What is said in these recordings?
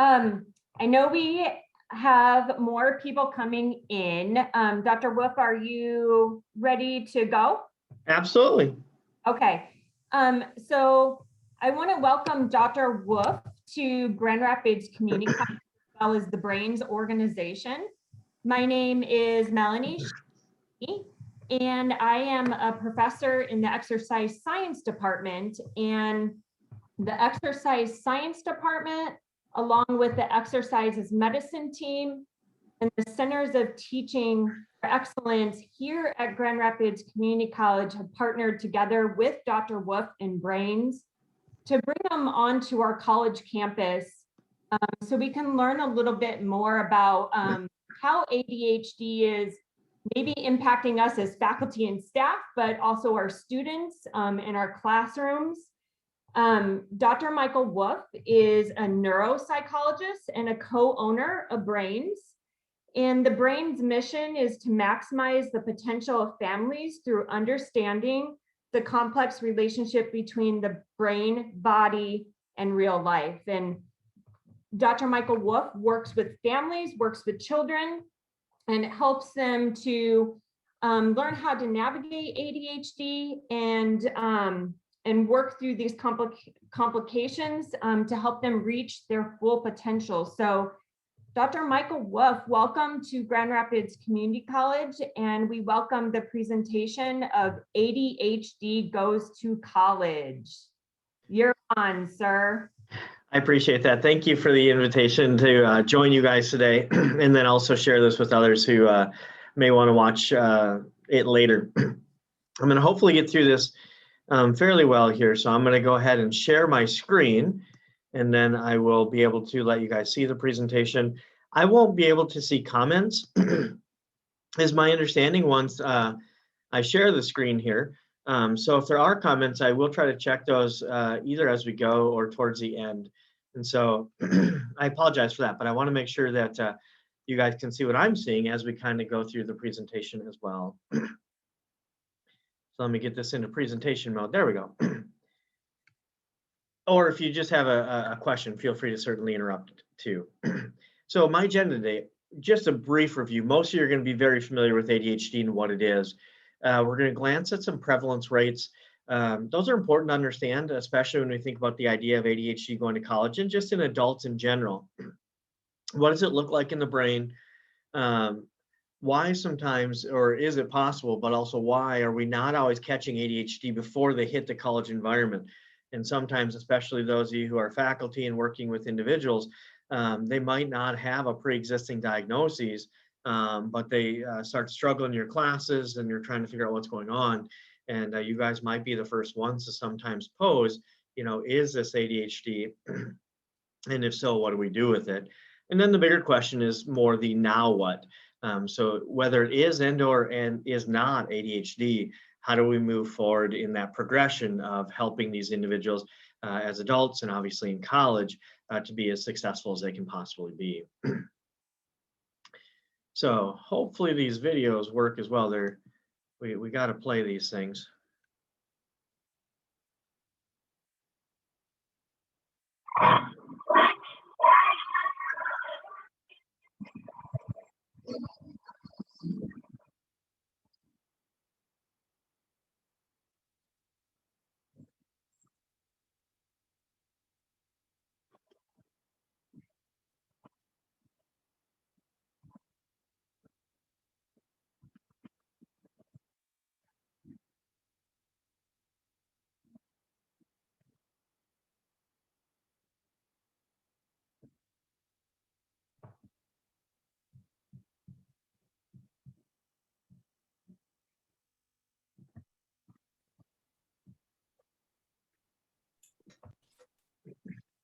I know we have more people coming in. Dr. Wolf, are you ready to go? Absolutely. Okay. So I want to welcome Dr. Wolf to Grand Rapids Community College, as well as the Brains organization. My name is Melanie, and I am a professor in the exercise science department. And the exercise science department, along with the exercises medicine team and the centers of teaching for excellence here at Grand Rapids Community College, have partnered together with Dr. Wolf and Brains to bring them onto our college campus so we can learn a little bit more about how ADHD is maybe impacting us as faculty and staff, but also our students in our classrooms. Dr. Michael Wolf is a neuropsychologist and a co-owner of Brains. And the Brains mission is to maximize the potential of families through understanding the complex relationship between the brain, body, and real life. And Dr. Michael Wolf works with families, works with children, and helps them to learn how to navigate ADHD and work through these complications to help them reach their full potential. So Dr. Michael Wolf, welcome to Grand Rapids Community College, and we welcome the presentation of ADHD Goes to College. You're on, sir. I appreciate that. Thank you for the invitation to join you guys today, and then also share this with others who may want to watch it later. I'm going to hopefully get through this fairly well here. So I'm going to go ahead and share my screen, and then I will be able to let you guys see the presentation. I won't be able to see comments, is my understanding, once I share the screen here. So if there are comments, I will try to check those either as we go or towards the end. And so I apologize for that, but I want to make sure that you guys can see what I'm seeing as we kind of go through the presentation as well. So let me get this into presentation mode. There we go. Or if you just have a question, feel free to certainly interrupt too. So my agenda today, just a brief review. Most of you are going to be very familiar with ADHD and what it is. We're going to glance at some prevalence rates. Those are important to understand, especially when we think about the idea of ADHD going to college and just in adults in general. What does it look like in the brain? Why sometimes, or is it possible, but also why are we not always catching ADHD before they hit the college environment? And sometimes, especially those of you who are faculty and working with individuals, they might not have a pre-existing diagnosis, but they start struggling in your classes and you're trying to figure out what's going on. And you guys might be the first ones to sometimes pose, you know, is this ADHD? And if so, what do we do with it? And then the bigger question is more the now what? So whether it is and is not ADHD, how do we move forward in that progression of helping these individuals as adults and obviously in college to be as successful as they can possibly be? So hopefully these videos work as well. We got to play these things.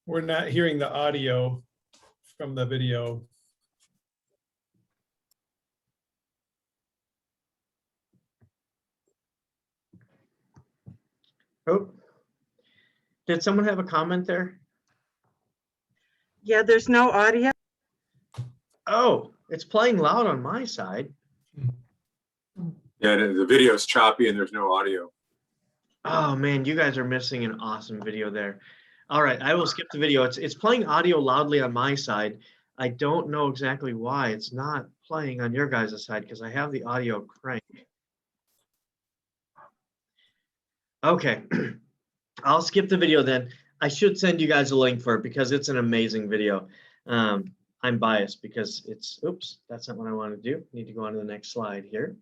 We're not hearing the audio from the video. Oh, did someone have a comment there? Yeah, there's no audio. Oh, it's playing loud on my side. Yeah, the video is choppy and there's no audio. Oh man, you guys are missing an awesome video there. All right, I will skip the video. It's playing audio loudly on my side. I don't know exactly why it's not playing on your guys' side because I have the audio cranked. Okay, I'll skip the video then. I should send you guys a link for it because it's an amazing video. I'm biased because it's, oops, that's not what I want to do. Need to go on to the next slide here.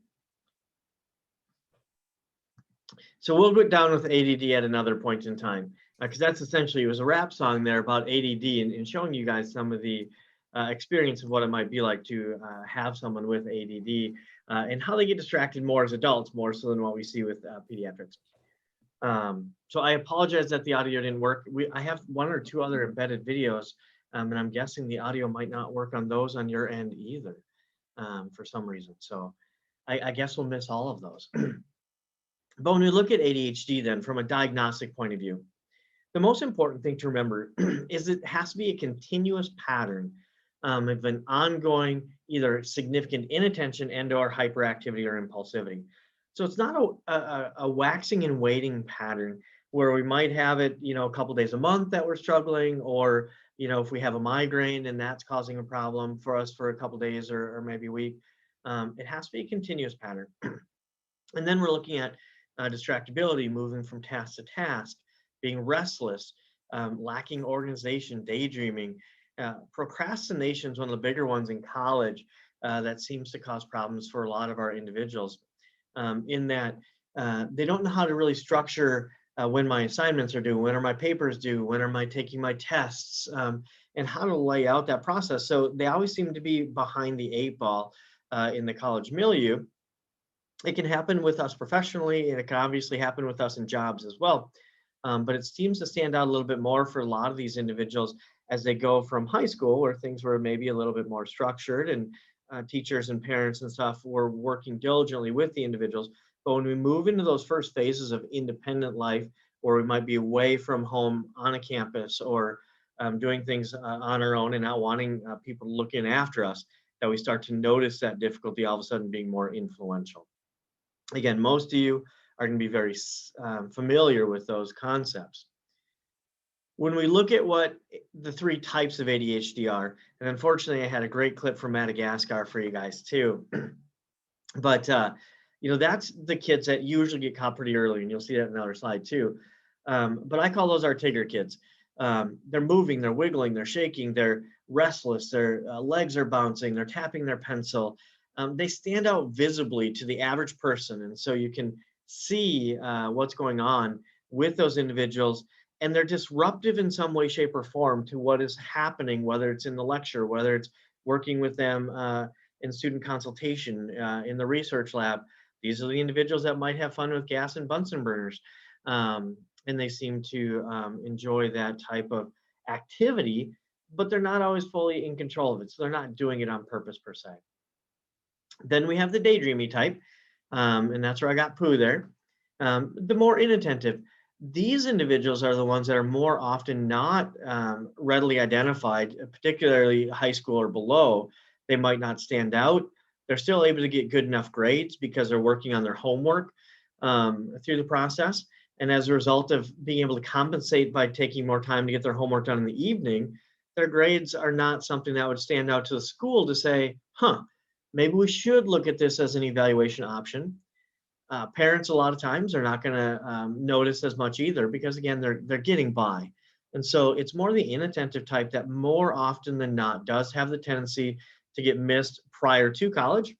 So we'll get down with ADD at another point in time, because that's essentially, it was a rap song there about ADD and showing you guys some of the experience of what it might be like to have someone with ADD and how they get distracted more as adults, more so than what we see with pediatrics. So I apologize that the audio didn't work. I have one or two other embedded videos, and I'm guessing the audio might not work on those on your end either for some reason. So I guess we'll miss all of those. But when we look at ADHD then from a diagnostic point of view, the most important thing to remember is it has to be a continuous pattern of an ongoing either significant inattention and or hyperactivity or impulsivity. So it's not a waxing and waning pattern where we might have it, a couple days a month that we're struggling, or, if we have a migraine and that's causing a problem for us for a couple days or maybe a week. It has to be a continuous pattern. And then we're looking at distractibility, moving from task to task, being restless, lacking organization, daydreaming. Procrastination is one of the bigger ones in college that seems to cause problems for a lot of our individuals in that they don't know how to really structure when my assignments are due, when are my papers due, when am I taking my tests, and how to lay out that process. So they always seem to be behind the 8 ball in the college milieu. It can happen with us professionally, and it can obviously happen with us in jobs as well. But it seems to stand out a little bit more for a lot of these individuals as they go from high school, where things were maybe a little bit more structured and teachers and parents and stuff were working diligently with the individuals. But when we move into those first phases of independent life, where we might be away from home on a campus or doing things on our own and not wanting people looking after us, that we start to notice that difficulty all of a sudden being more influential. Again, most of you are going to be very familiar with those concepts. When we look at what the 3 types of ADHD are, and unfortunately I had a great clip from Madagascar for you guys too, but that's the kids that usually get caught pretty early, and you'll see that in another slide too. But I call those our Tigger kids. They're moving, they're wiggling, they're shaking, they're restless, their legs are bouncing, they're tapping their pencil. They stand out visibly to the average person. And so you can see what's going on with those individuals, and they're disruptive in some way, shape, or form to what is happening, whether it's in the lecture, whether it's working with them in student consultation, in the research lab. These are the individuals that might have fun with gas and Bunsen burners. And they seem to enjoy that type of activity, but they're not always fully in control of it. So they're not doing it on purpose per se. Then we have the daydreamy type, and that's where I got Pooh there. The more inattentive. These individuals are the ones that are more often not readily identified, particularly high school or below. They might not stand out. They're still able to get good enough grades because they're working on their homework through the process. And as a result of being able to compensate by taking more time to get their homework done in the evening, their grades are not something that would stand out to the school to say, maybe we should look at this as an evaluation option. Parents, a lot of times, are not going to notice as much either because, again, they're getting by. And so it's more the inattentive type that more often than not does have the tendency to get missed prior to college.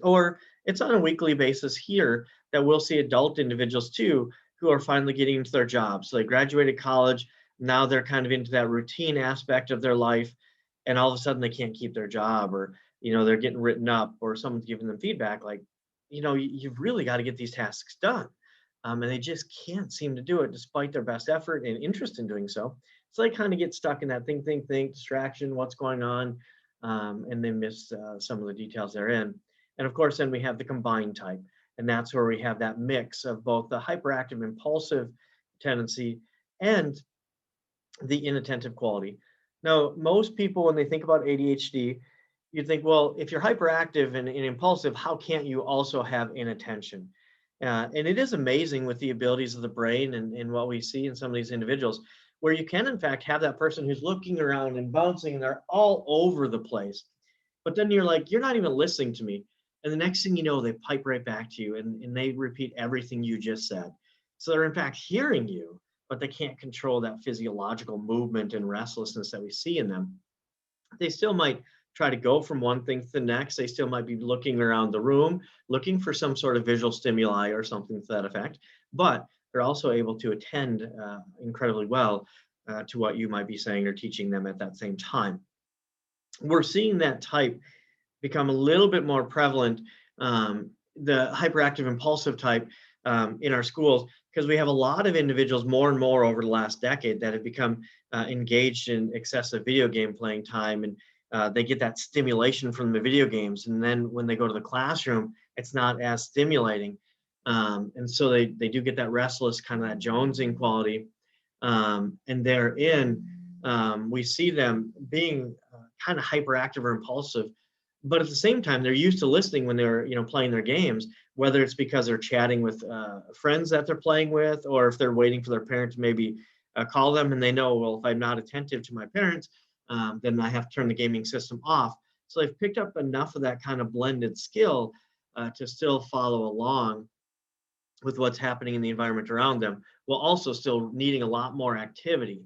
Or it's on a weekly basis here that we'll see adult individuals too who are finally getting into their jobs. So they graduated college, now they're kind of into that routine aspect of their life, and all of a sudden they can't keep their job, or they're getting written up, or someone's giving them feedback like, you've really got to get these tasks done. And they just can't seem to do it despite their best effort and interest in doing so. So they kind of get stuck in that think, distraction, what's going on, and they miss some of the details therein. And of course, then we have the combined type. And that's where we have that mix of both the hyperactive, impulsive tendency and the inattentive quality. Now, most people, when they think about ADHD, you think, well, if you're hyperactive and impulsive, how can't you also have inattention? And it is amazing with the abilities of the brain and what we see in some of these individuals, where you can in fact have that person who's looking around and bouncing and they're all over the place. But then you're like, you're not even listening to me. And the next thing you know, they pipe right back to you and they repeat everything you just said. So they're in fact hearing you, but they can't control that physiological movement and restlessness that we see in them. They still might try to go from one thing to the next. They still might be looking around the room, looking for some sort of visual stimuli or something to that effect, but they're also able to attend incredibly well to what you might be saying or teaching them at that same time. We're seeing that type become a little bit more prevalent, the hyperactive impulsive type in our schools, because we have a lot of individuals more and more over the last decade that have become engaged in excessive video game playing time, and they get that stimulation from the video games, and then when they go to the classroom, it's not as stimulating, and so they do get that restless kind of that jonesing quality, and therein we see them being kind of hyperactive or impulsive, but at the same time they're used to listening when they're playing their games, whether it's because they're chatting with friends that they're playing with, or if they're waiting for their parent to maybe call them, and they know, well, if I'm not attentive to my parents, then I have to turn the gaming system off. So they've picked up enough of that kind of blended skill to still follow along with what's happening in the environment around them, while also still needing a lot more activity.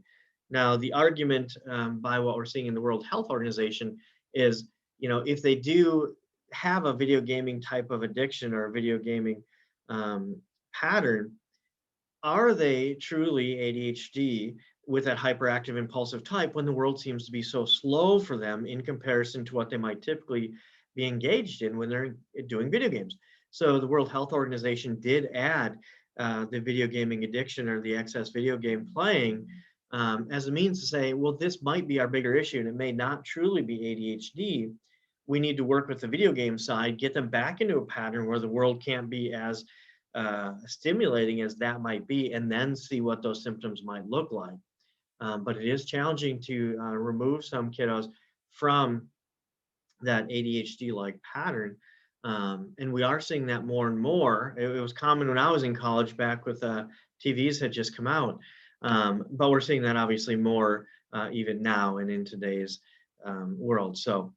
Now, the argument by what we're seeing in the World Health Organization is, if they do have a video gaming type of addiction or a video gaming pattern, are they truly ADHD with that hyperactive impulsive type when the world seems to be so slow for them in comparison to what they might typically be engaged in when they're doing video games? So the World Health Organization did add the video gaming addiction or the excess video game playing as a means to say, well, this might be our bigger issue and it may not truly be ADHD. We need to work with the video game side, get them back into a pattern where the world can't be as stimulating as that might be, and then see what those symptoms might look like. But it is challenging to remove some kiddos from that ADHD-like pattern. And we are seeing that more and more. It was common when I was in college back with TVs had just come out. But we're seeing that obviously more even now and in today's world. So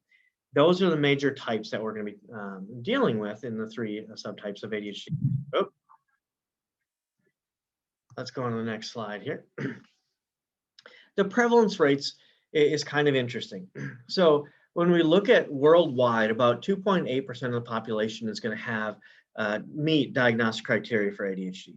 those are the major types that we're going to be dealing with in the three subtypes of ADHD. Oh. Let's go on to the next slide here. The prevalence rates is kind of interesting. So when we look at worldwide, about 2.8% of the population is going to have meet diagnostic criteria for ADHD.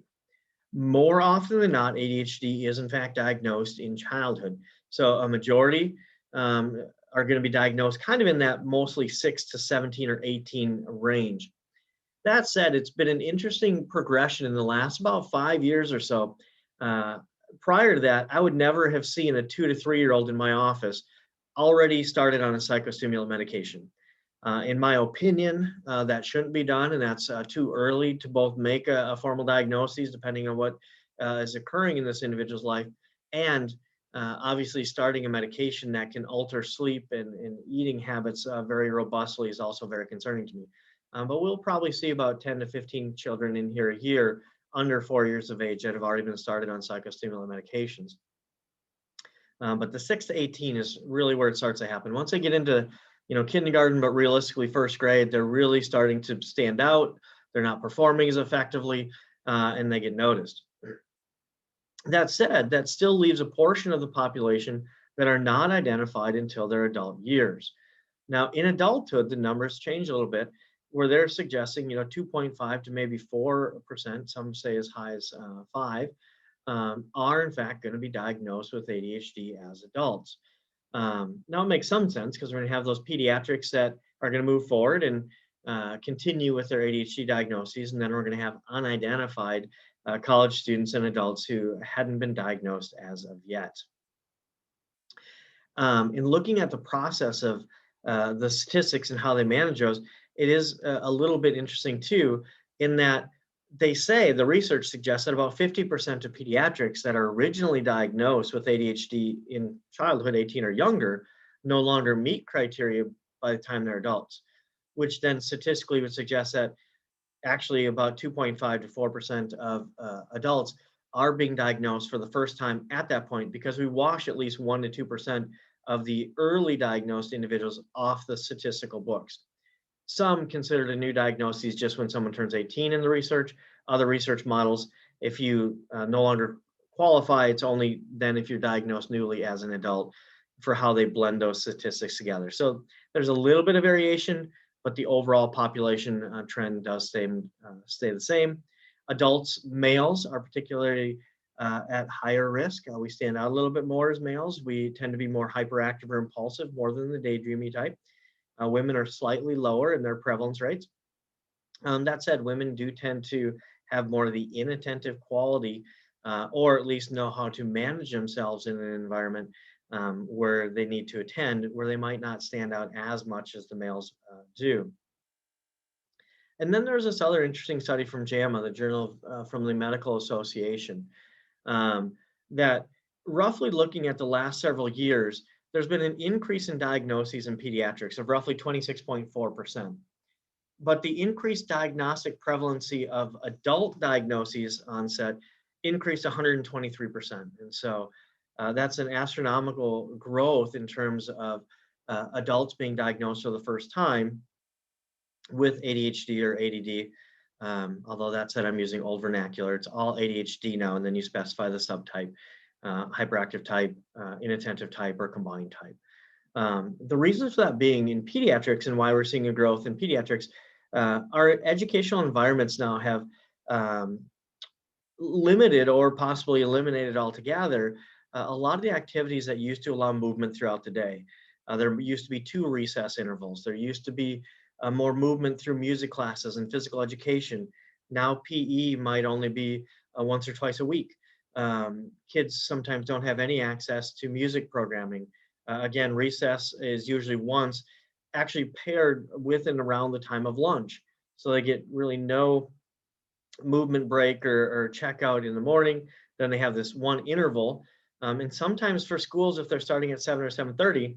More often than not, ADHD is in fact diagnosed in childhood. So a majority are going to be diagnosed kind of in that mostly 6 to 17 or 18 range. That said, it's been an interesting progression in the last about 5 years or so. Prior to that, I would never have seen a 2 to 3 year old in my office already started on a psychostimulant medication. In my opinion, that shouldn't be done, and that's too early to both make a formal diagnosis depending on what is occurring in this individual's life, and obviously starting a medication that can alter sleep and eating habits very robustly is also very concerning to me. But we'll probably see about 10 to 15 children in here a year under 4 years of age that have already been started on psychostimulant medications. But the 6 to 18 is really where it starts to happen. Once they get into kindergarten, but realistically first grade, they're really starting to stand out. They're not performing as effectively, and they get noticed. That said, that still leaves a portion of the population that are not identified until their adult years. Now, in adulthood, the numbers change a little bit, where they're suggesting 2.5 to maybe 4%, some say as high as 5%, are in fact going to be diagnosed with ADHD as adults. Now it makes some sense because we're going to have those pediatrics that are going to move forward and continue with their ADHD diagnoses, and then we're going to have unidentified college students and adults who hadn't been diagnosed as of yet. In looking at the process of the statistics and how they manage those, it is a little bit interesting too, in that they say, the research suggests that about 50% of pediatrics that are originally diagnosed with ADHD in childhood, 18 or younger, no longer meet criteria by the time they're adults, which then statistically would suggest that actually about 2.5 to 4% of adults are being diagnosed for the first time at that point, because we wash at least 1 to 2% of the early diagnosed individuals off the statistical books. Some considered a new diagnosis just when someone turns 18 in the research. Other research models, if you no longer qualify, it's only then if you're diagnosed newly as an adult, for how they blend those statistics together. So there's a little bit of variation, but the overall population trend does stay the same. Adults, males, are particularly at higher risk. We stand out a little bit more as males. We tend to be more hyperactive or impulsive, more than the daydreamy type. Women are slightly lower in their prevalence rates. That said, women do tend to have more of the inattentive quality, or at least know how to manage themselves in an environment where they need to attend, where they might not stand out as much as the males do. And then there's this other interesting study from JAMA, the Journal from the Medical Association, that roughly looking at the last several years, there's been an increase in diagnoses in pediatrics of roughly 26.4%. But the increased diagnostic prevalency of adult diagnoses onset increased 123%. And so that's an astronomical growth in terms of adults being diagnosed for the first time with ADHD or ADD. Although that said, I'm using old vernacular. It's all ADHD now, and then you specify the subtype, hyperactive type, inattentive type, or combined type. The reasons for that being in pediatrics, and why we're seeing a growth in pediatrics, our educational environments now have limited or possibly eliminated altogether a lot of the activities that used to allow movement throughout the day. There used to be 2 recess intervals. There used to be more movement through music classes and physical education. Now PE might only be once or twice a week. Kids sometimes don't have any access to music programming. Again, recess is usually once, actually paired with and around the time of lunch. So they get really no movement break or checkout in the morning. Then they have this one interval. And sometimes for schools, if they're starting at 7 or 7:30,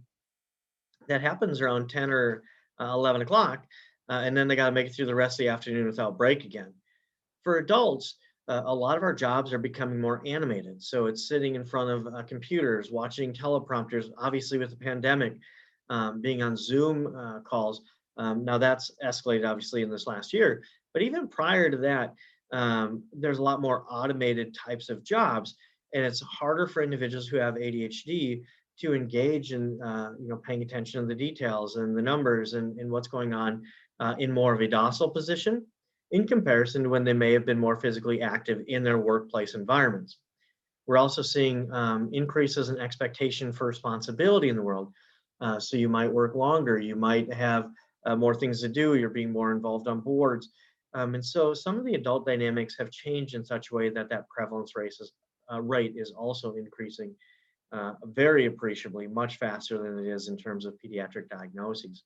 that happens around 10 or 11 o'clock. And then they got to make it through the rest of the afternoon without break again. For adults, a lot of our jobs are becoming more animated. So it's sitting in front of computers, watching teleprompters, obviously with the pandemic, being on Zoom calls. Now that's escalated obviously in this last year, but even prior to that, there's a lot more automated types of jobs, and it's harder for individuals who have ADHD to engage in paying attention to the details and the numbers and what's going on in more of a docile position in comparison to when they may have been more physically active in their workplace environments. We're also seeing increases in expectation for responsibility in the world. So you might work longer, you might have more things to do, you're being more involved on boards. And so some of the adult dynamics have changed in such a way that prevalence rate is also increasing very appreciably, much faster than it is in terms of pediatric diagnoses.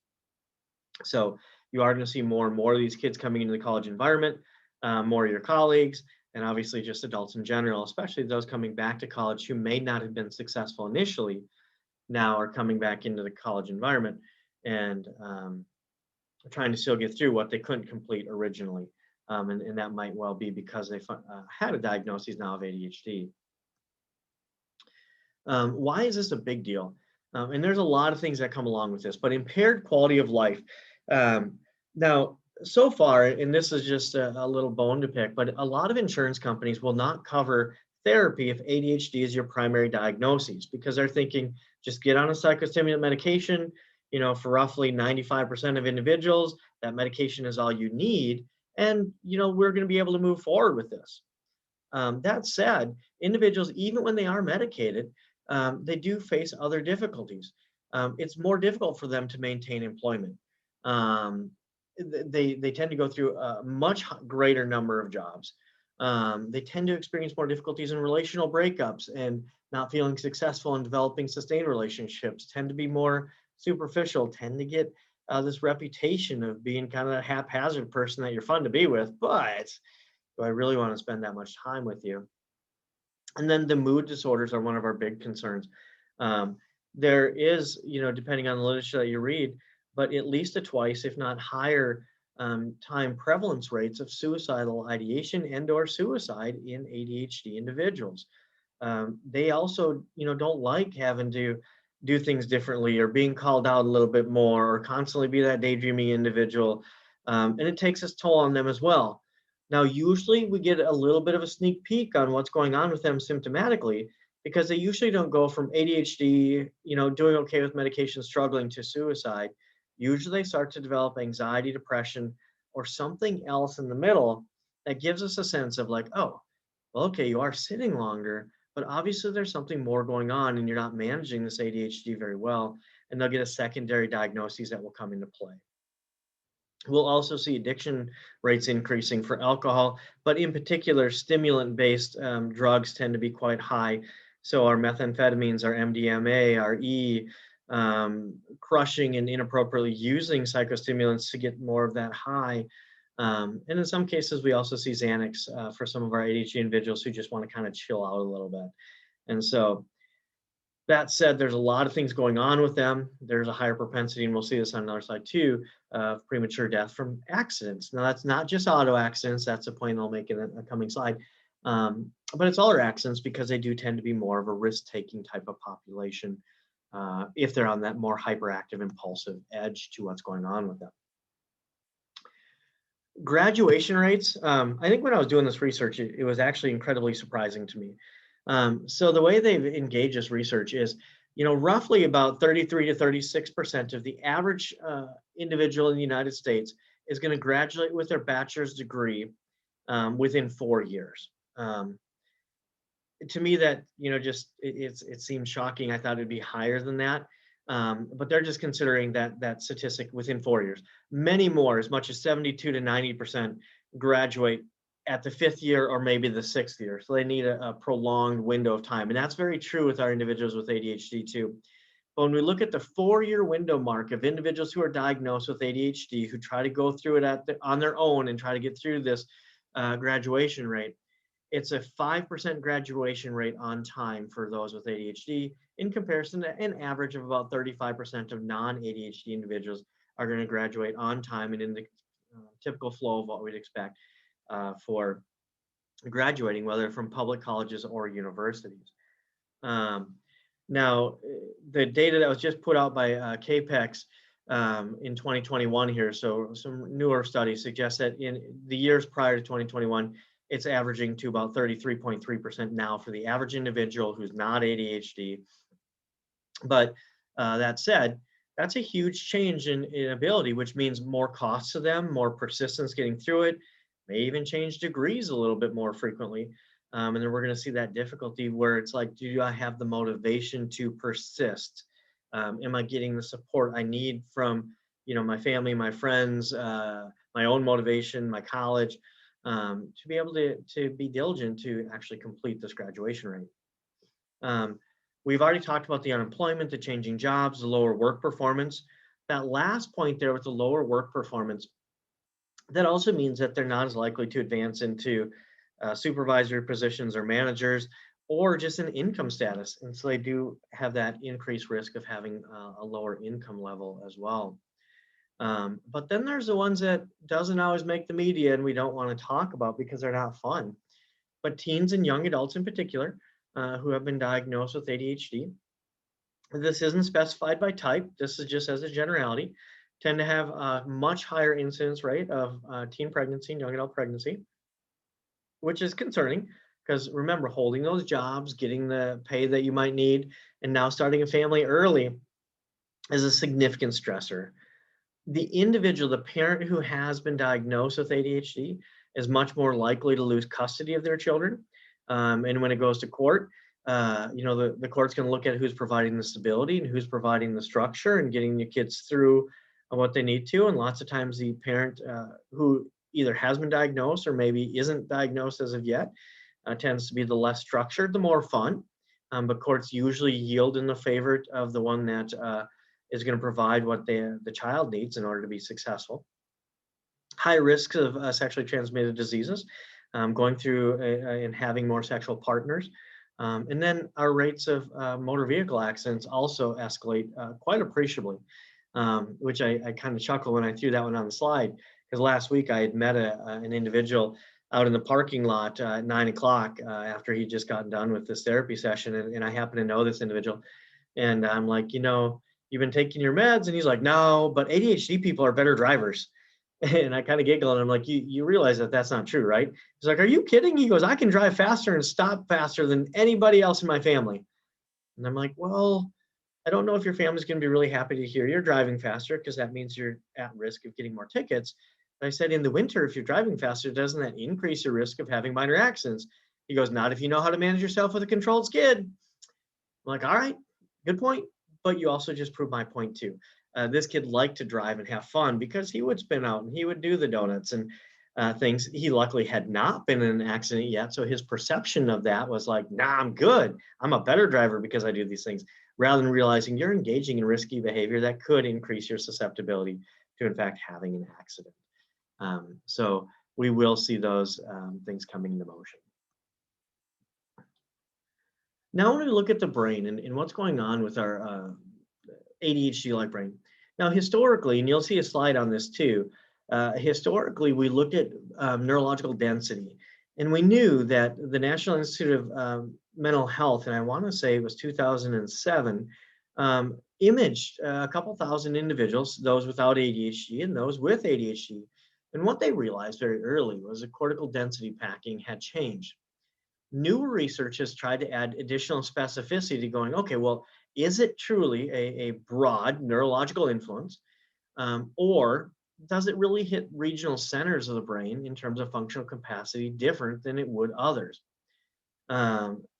So you are going to see more and more of these kids coming into the college environment, more of your colleagues, and obviously just adults in general, especially those coming back to college who may not have been successful initially, now are coming back into the college environment and trying to still get through what they couldn't complete originally. And that might well be because they had a diagnosis now of ADHD. Why is this a big deal? And there's a lot of things that come along with this, but impaired quality of life. Now, so far, and this is just a little bone to pick, but a lot of insurance companies will not cover therapy if ADHD is your primary diagnosis, because they're thinking just get on a psychostimulant medication. For roughly 95% of individuals, that medication is all you need, and we're going to be able to move forward with this. That said, individuals, even when they are medicated, they do face other difficulties. It's more difficult for them to maintain employment. They tend to go through a much greater number of jobs. They tend to experience more difficulties in relational breakups and not feeling successful in developing sustained relationships, tend to be more superficial, tend to get this reputation of being kind of a haphazard person that you're fun to be with, but do I really want to spend that much time with you? And then the mood disorders are one of our big concerns. There is, depending on the literature that you read, but at least a twice, if not higher, time prevalence rates of suicidal ideation and or suicide in ADHD individuals. They also, don't like having to do things differently or being called out a little bit more or constantly be that daydreaming individual. And it takes its toll on them as well. Now, usually we get a little bit of a sneak peek on what's going on with them symptomatically because they usually don't go from ADHD, doing okay with medication, struggling to suicide. Usually they start to develop anxiety, depression, or something else in the middle that gives us a sense of like, oh, well, okay, you are sitting longer, but obviously there's something more going on and you're not managing this ADHD very well. And they'll get a secondary diagnosis that will come into play. We'll also see addiction rates increasing for alcohol, but in particular, stimulant-based drugs tend to be quite high. So our methamphetamines, our MDMA, our crushing and inappropriately using psychostimulants to get more of that high. And in some cases, we also see Xanax for some of our ADHD individuals who just want to kind of chill out a little bit. And so that said, there's a lot of things going on with them. There's a higher propensity, and we'll see this on another slide too, of premature death from accidents. Now, that's not just auto accidents. That's a point I'll make in a coming slide. But it's other accidents because they do tend to be more of a risk-taking type of population if they're on that more hyperactive, impulsive edge to what's going on with them. Graduation rates, I think when I was doing this research, it was actually incredibly surprising to me. So the way they've engaged this research is, roughly about 33 to 36% of the average individual in the United States is going to graduate with their bachelor's degree within 4 years. To me, that, it seems shocking. I thought it'd be higher than that. But they're just considering that statistic within 4 years. Many more, as much as 72 to 90% graduate at the 5th year or maybe the 6th year. So they need a prolonged window of time. And that's very true with our individuals with ADHD too. But when we look at the 4-year window mark of individuals who are diagnosed with ADHD, who try to go through it on their own and try to get through this graduation rate, it's a 5% graduation rate on time for those with ADHD in comparison to an average of about 35% of non-ADHD individuals are going to graduate on time and in the typical flow of what we'd expect for graduating, whether from public colleges or universities. Now, the data that was just put out by CAPEX in 2021 here, so some newer studies suggest that in the years prior to 2021, it's averaging to about 33.3% now for the average individual who's not ADHD. But that said, that's a huge change in ability, which means more costs to them, more persistence getting through it, may even change degrees a little bit more frequently. And then we're going to see that difficulty where it's like, do I have the motivation to persist? Am I getting the support I need from, my family, my friends, my own motivation, my college, to be able to be diligent to actually complete this graduation rate? We've already talked about the unemployment, the changing jobs, the lower work performance. That last point there with the lower work performance, that also means that they're not as likely to advance into supervisory positions or managers or just an income status. And so they do have that increased risk of having a lower income level as well. But then there's the ones that doesn't always make the media and we don't want to talk about because they're not fun. But teens and young adults in particular who have been diagnosed with ADHD, this isn't specified by type, this is just as a generality, tend to have a much higher incidence rate of teen pregnancy and young adult pregnancy, which is concerning because remember, holding those jobs, getting the pay that you might need, and now starting a family early is a significant stressor. The individual, the parent who has been diagnosed with ADHD is much more likely to lose custody of their children. And when it goes to court, the court's going to look at who's providing the stability and who's providing the structure and getting the kids through what they need to. And lots of times the parent who either has been diagnosed or maybe isn't diagnosed as of yet tends to be the less structured, the more fun. But courts usually yield in the favor of the one that is going to provide what the child needs in order to be successful. High risks of sexually transmitted diseases, going through and having more sexual partners. And then our rates of motor vehicle accidents also escalate quite appreciably, which I kind of chuckle when I threw that one on the slide, because last week I had met an individual out in the parking lot at 9 o'clock after he'd just gotten done with this therapy session. And I happen to know this individual. And I'm like, you've been taking your meds? And he's like, no, but ADHD people are better drivers. And I kind of giggle and I'm like, you realize that that's not true, right? He's like, are you kidding? He goes, I can drive faster and stop faster than anybody else in my family. And I'm like, well, I don't know if your family's going to be really happy to hear you're driving faster, because that means you're at risk of getting more tickets. But I said, in the winter, if you're driving faster, doesn't that increase your risk of having minor accidents? He goes, not if you know how to manage yourself with a controlled skid. I'm like, all right, good point. But you also just proved my point too. This kid liked to drive and have fun because he would spin out and he would do the donuts and things. He luckily had not been in an accident yet. So his perception of that was like, nah, I'm good. I'm a better driver because I do these things, rather than realizing you're engaging in risky behavior that could increase your susceptibility to, in fact, having an accident. So we will see those things coming into motion. Now, when we look at the brain and what's going on with our ADHD-like brain. Now, historically, and you'll see a slide on this too, historically, we looked at neurological density, and we knew that the National Institute of Mental Health, and I want to say it was 2007, imaged a couple thousand individuals, those without ADHD and those with ADHD. And what they realized very early was the cortical density packing had changed. Newer research has tried to add additional specificity, going, okay, well, is it truly a broad neurological influence, or does it really hit regional centers of the brain in terms of functional capacity different than it would others?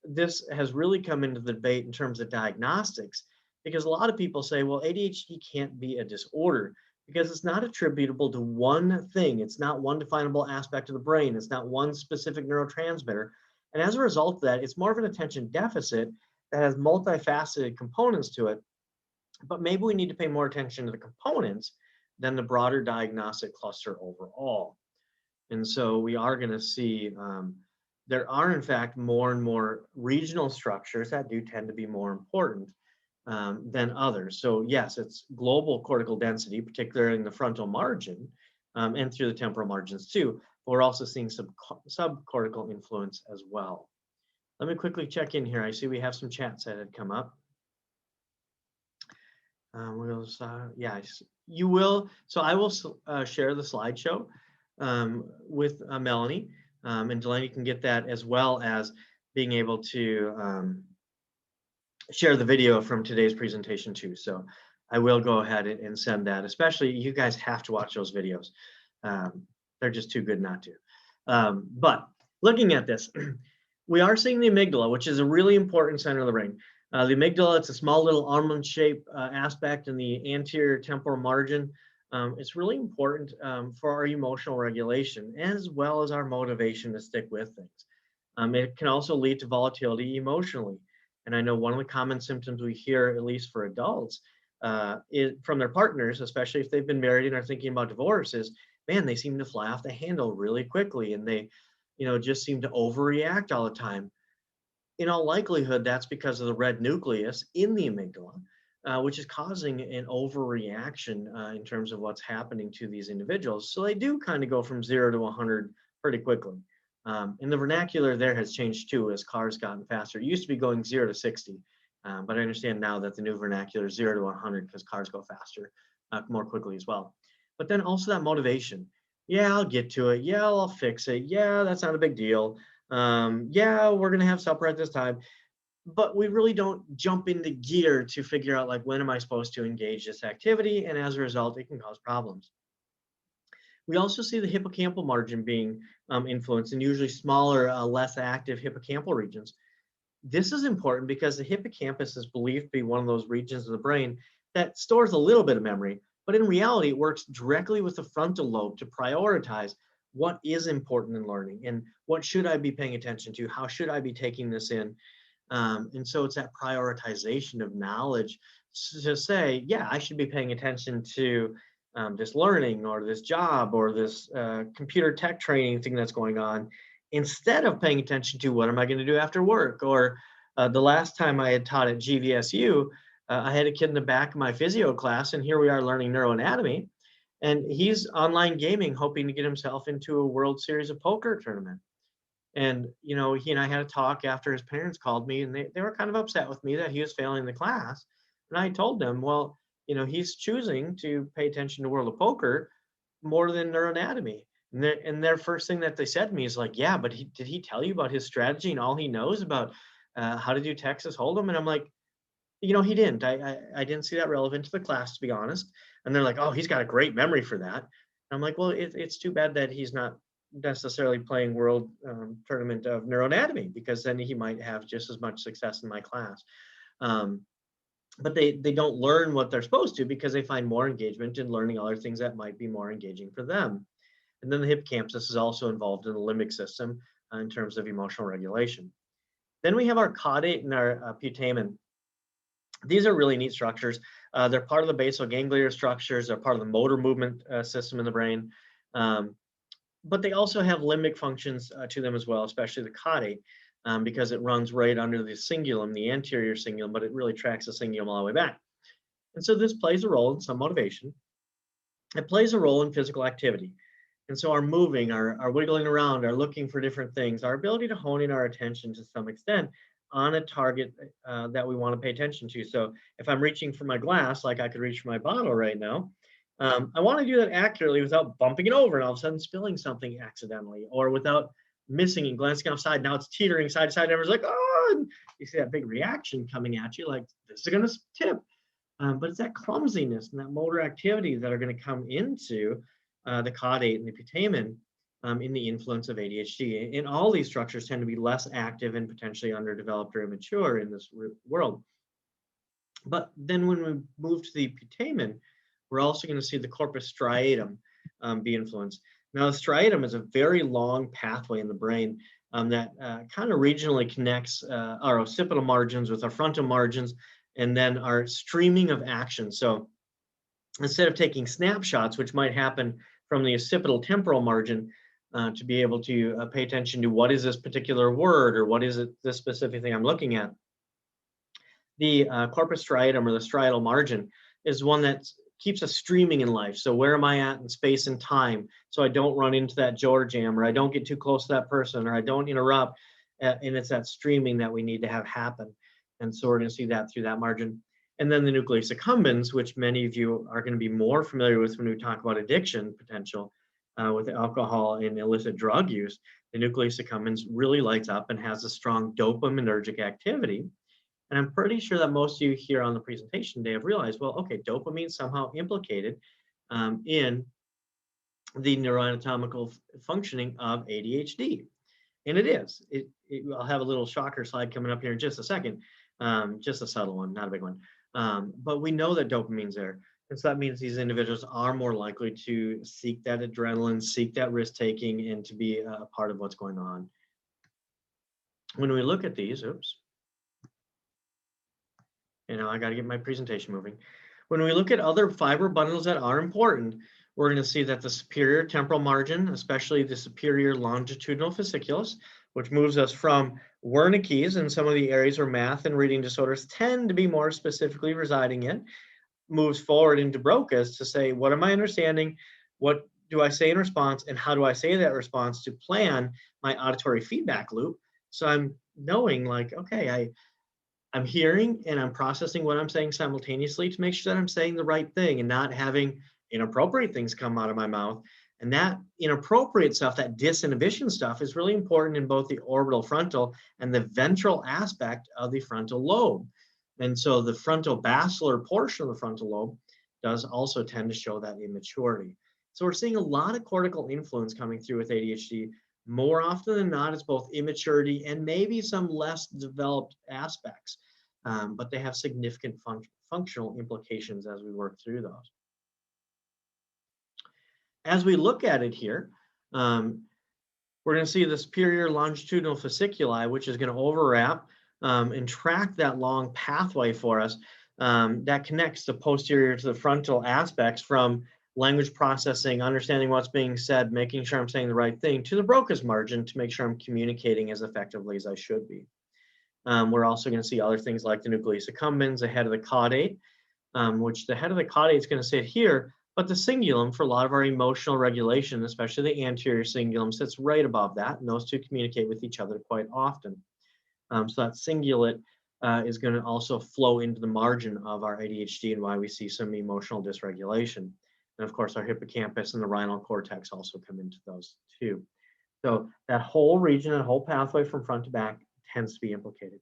This has really come into the debate in terms of diagnostics, because a lot of people say, well, ADHD can't be a disorder because it's not attributable to one thing. It's not one definable aspect of the brain. It's not one specific neurotransmitter. And as a result of that, it's more of an attention deficit that has multifaceted components to it. But maybe we need to pay more attention to the components than the broader diagnostic cluster overall. And so we are going to see there are, in fact, more and more regional structures that do tend to be more important than others. So yes, it's global cortical density, particularly in the frontal margin and through the temporal margins too. But we're also seeing subcortical influence as well. Let me quickly check in here. I see we have some chats that had come up. Yeah, you will. So I will share the slideshow with Melanie, and Delaney can get that, as well as being able to share the video from today's presentation too. So I will go ahead and send that. Especially, you guys have to watch those videos. They're just too good not to. But looking at this, we are seeing the amygdala, which is a really important center of the brain. The amygdala, it's a small little almond-shaped aspect in the anterior temporal margin. It's really important for our emotional regulation, as well as our motivation to stick with things. It can also lead to volatility emotionally. And I know one of the common symptoms we hear, at least for adults, from their partners, especially if they've been married and are thinking about divorce, is, man, they seem to fly off the handle really quickly, and they, just seem to overreact all the time. In all likelihood, that's because of the red nucleus in the amygdala, which is causing an overreaction in terms of what's happening to these individuals. So they do kind of go from 0 to 100 pretty quickly. And the vernacular there has changed too as cars gotten faster. It used to be going 0 to 60, but I understand now that the new vernacular is 0 to 100 because cars go faster, more quickly as well. But then also that motivation. Yeah, I'll get to it. Yeah, I'll fix it. Yeah, that's not a big deal. Yeah, we're going to have supper at this time. But we really don't jump into gear to figure out, like, when am I supposed to engage this activity? And as a result, it can cause problems. We also see the hippocampal margin being influenced, and usually smaller, less active hippocampal regions. This is important because the hippocampus is believed to be one of those regions of the brain that stores a little bit of memory, but in reality, it works directly with the frontal lobe to prioritize what is important in learning and what should I be paying attention to, how should I be taking this in. And so it's that prioritization of knowledge to say, yeah, I should be paying attention to this learning or this job or this computer tech training thing that's going on, instead of paying attention to what am I going to do after work. Or the last time I had taught at GVSU, I had a kid in the back of my physio class, and here we are learning neuroanatomy. And he's online gaming, hoping to get himself into a World Series of Poker tournament. And, you know, he and I had a talk after his parents called me, and they were kind of upset with me that he was failing the class. And I told them, well, you know, he's choosing to pay attention to World of Poker more than neuroanatomy. And their first thing that they said to me is like, yeah, but did he tell you about his strategy and all he knows about how to do Texas Hold'em? And I'm like, you know, he didn't. I didn't see that relevant to the class, to be honest. And they're like, oh, he's got a great memory for that. And I'm like, well, it's too bad that he's not necessarily playing world tournament of neuroanatomy, because then he might have just as much success in my class. But they don't learn what they're supposed to, because they find more engagement in learning other things that might be more engaging for them. And then the hippocampus is also involved in the limbic system in terms of emotional regulation. Then we have our caudate and our putamen. These are really neat structures. They're part of the basal ganglia structures. They're part of the motor movement system in the brain. But they also have limbic functions to them as well, especially the caudate, because it runs right under the cingulum, the anterior cingulum, but it really tracks the cingulum all the way back. And so this plays a role in some motivation. It plays a role in physical activity. And so our moving, our wiggling around, our looking for different things, our ability to hone in our attention to some extent on a target that we want to pay attention to. So if I'm reaching for my glass, like I could reach for my bottle right now, I want to do that accurately without bumping it over and all of a sudden spilling something accidentally, or without missing and glancing offside. Now it's teetering side to side. And everyone's like, oh, and you see that big reaction coming at you, like this is going to tip. But it's that clumsiness and that motor activity that are going to come into the caudate and the putamen in the influence of ADHD. And all these structures tend to be less active and potentially underdeveloped or immature in this world. But then when we move to the putamen, we're also going to see the corpus striatum be influenced. Now, the striatum is a very long pathway in the brain that kind of regionally connects our occipital margins with our frontal margins, and then our streaming of action. So instead of taking snapshots, which might happen from the occipital temporal margin, to be able to pay attention to what is this particular word, or what is it, this specific thing I'm looking at. The corpus striatum, or the striatal margin, is one that keeps us streaming in life. So where am I at in space and time? So I don't run into that door jam, or I don't get too close to that person, or I don't interrupt. And it's that streaming that we need to have happen. And so we're going to see that through that margin. And then the nucleus accumbens, which many of you are going to be more familiar with when we talk about addiction potential with alcohol and illicit drug use. The nucleus accumbens really lights up and has a strong dopaminergic activity. And I'm pretty sure that most of you here on the presentation today have realized, well, okay, dopamine is somehow implicated in the neuroanatomical functioning of ADHD. And it is. I'll have a little shocker slide coming up here in just a second. Just a subtle one, not a big one. But we know that dopamine's there. And so that means these individuals are more likely to seek that adrenaline, seek that risk taking, and to be a part of what's going on. When we look at these, I got to get my presentation moving. When we look at other fiber bundles that are important, we're going to see that the superior temporal margin, especially the superior longitudinal fasciculus, which moves us from Wernicke's and some of the areas where math and reading disorders tend to be more specifically residing in, moves forward into Broca's to say, what am I understanding? What do I say in response? And how do I say that response to plan my auditory feedback loop? So I'm knowing, like, okay, I'm hearing and I'm processing what I'm saying simultaneously to make sure that I'm saying the right thing and not having inappropriate things come out of my mouth. And that inappropriate stuff, that disinhibition stuff, is really important in both the orbital frontal and the ventral aspect of the frontal lobe. And so the frontal basilar portion of the frontal lobe does also tend to show that immaturity. So we're seeing a lot of cortical influence coming through with ADHD. More often than not, it's both immaturity and maybe some less developed aspects, but they have significant functional implications as we work through those. As we look at it here, we're going to see the superior longitudinal fasciculi, which is going to overwrap and track that long pathway for us that connects the posterior to the frontal aspects from language processing, understanding what's being said, making sure I'm saying the right thing, to the Broca's margin to make sure I'm communicating as effectively as I should be. We're also going to see other things like the nucleus accumbens, the head of the caudate, which the head of the caudate is going to sit here But the cingulum, for a lot of our emotional regulation, especially the anterior cingulum, sits right above that, and those two communicate with each other quite often. So that cingulate is going to also flow into the margin of our ADHD and why we see some emotional dysregulation. And of course, our hippocampus and the rhinal cortex also come into those too. So that whole region, that whole pathway from front to back tends to be implicated.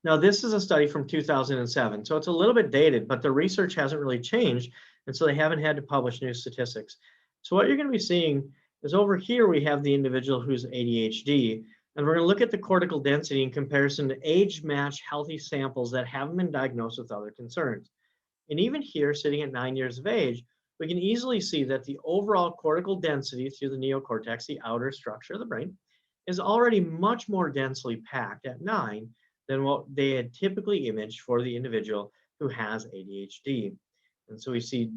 Now, this is a study from 2007, so it's a little bit dated, but the research hasn't really changed, and so they haven't had to publish new statistics. So what you're going to be seeing is over here we have the individual who's ADHD, and we're going to look at the cortical density in comparison to age-matched healthy samples that haven't been diagnosed with other concerns. And even here, sitting at 9 years of age, we can easily see that the overall cortical density through the neocortex, the outer structure of the brain, is already much more densely packed at 9 than what they had typically imaged for the individual who has ADHD. And so we see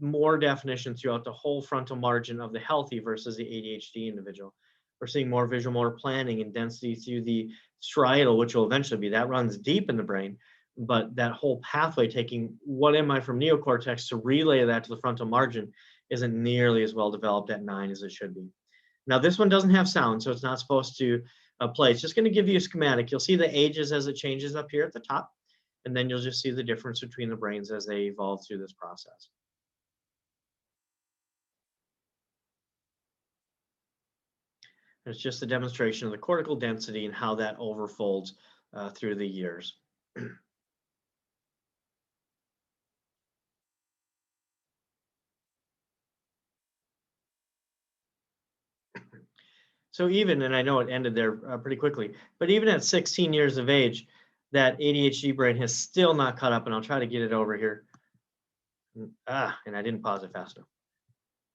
more definition throughout the whole frontal margin of the healthy versus the ADHD individual. We're seeing more visual motor planning and density through the striatal, which will eventually be, that runs deep in the brain, but that whole pathway taking what am I from neocortex to relay that to the frontal margin isn't nearly as well developed at 9 as it should be. Now this one doesn't have sound, so it's not supposed to play. It's just going to give you a schematic. You'll see the ages as it changes up here at the top, and then you'll just see the difference between the brains as they evolve through this process. It's just a demonstration of the cortical density and how that overfolds through the years. So even, and I know it ended there pretty quickly, but even at 16 years of age, that ADHD brain has still not caught up, and I'll try to get it over here. And I didn't pause it fast enough.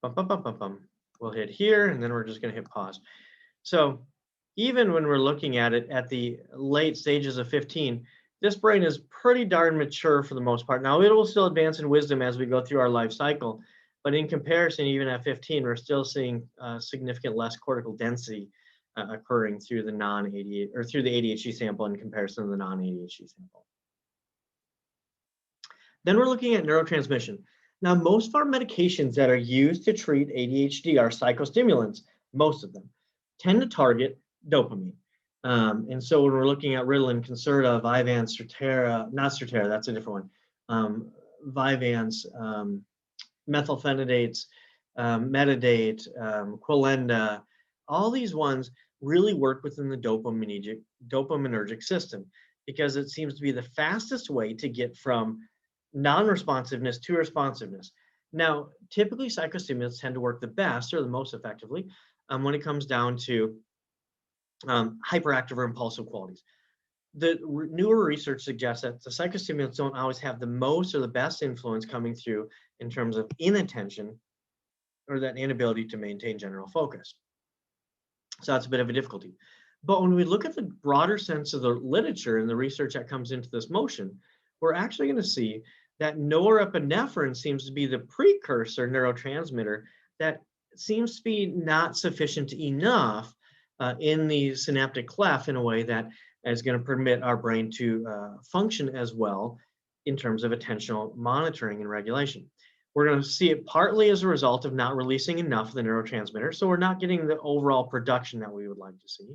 Bum, bum, bum, bum, bum. We'll hit here, and then we're just going to hit pause. So even when we're looking at it at the late stages of 15, this brain is pretty darn mature for the most part. Now, it will still advance in wisdom as we go through our life cycle, but in comparison, even at 15, we're still seeing significant less cortical density occurring through the non-ADHD or through the ADHD sample in comparison to the non-ADHD sample. Then we're looking at neurotransmission. Now, most of our medications that are used to treat ADHD are psychostimulants. Most of them tend to target dopamine. And so when we're looking at Ritalin, Concerta, Vyvanse, Strattera, not Strattera, that's a different one, Vyvanse, methylphenidates, Metadate, Quilenda, all these ones really work within the dopaminergic system because it seems to be the fastest way to get from non-responsiveness to responsiveness. Now, typically psychostimulants tend to work the best or the most effectively when it comes down to hyperactive or impulsive qualities. The newer research suggests that the psychostimulants don't always have the most or the best influence coming through in terms of inattention or that inability to maintain general focus. So that's a bit of a difficulty. But when we look at the broader sense of the literature and the research that comes into this motion, we're actually going to see that norepinephrine seems to be the precursor neurotransmitter that seems to be not sufficient enough in the synaptic cleft in a way that is going to permit our brain to function as well in terms of attentional monitoring and regulation. We're going to see it partly as a result of not releasing enough of the neurotransmitter, so we're not getting the overall production that we would like to see.